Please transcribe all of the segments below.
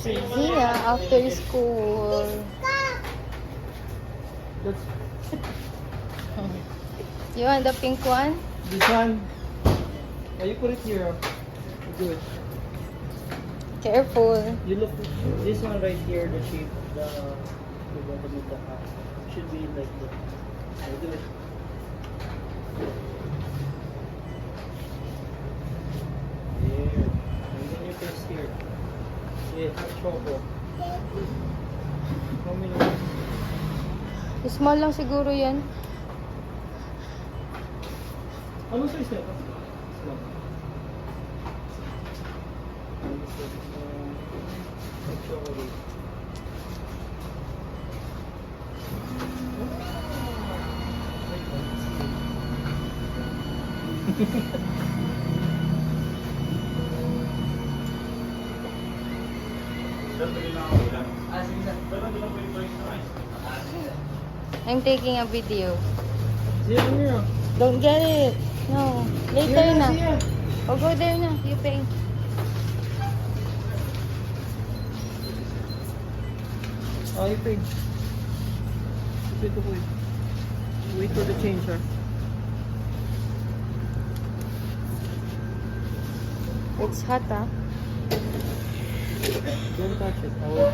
Si Zia after school. You want the pink one? This one. Oh, you put it here. Good. Careful. You look this one right here, the shape, the bottom of the cup should be like this. So do it. There. And then you taste here. Yeah, hot choco. How many? Small lang siguro yan. Anong size na ito? Small. Hot chocolate. I'm taking a video. Zia, come here. Don't get it. No. Later Here, na. Zia. O go there na. You pay. Oh, you pay. Wait, wait. Wait for the change, sir. It's hot, ah. Don't touch it. I will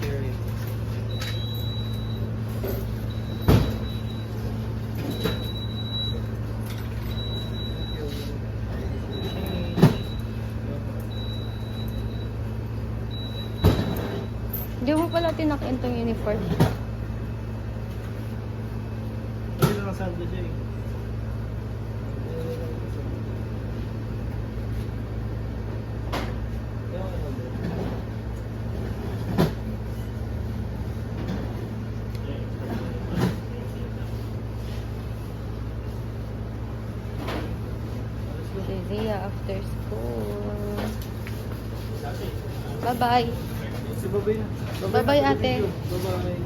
carry it. Hindi mo pala tinakin tong uniform. Hindi lang ang sandal dyan eh. Si Zia after school. Bye-bye. Si Babay na. Bye-bye, ate. Bye-bye.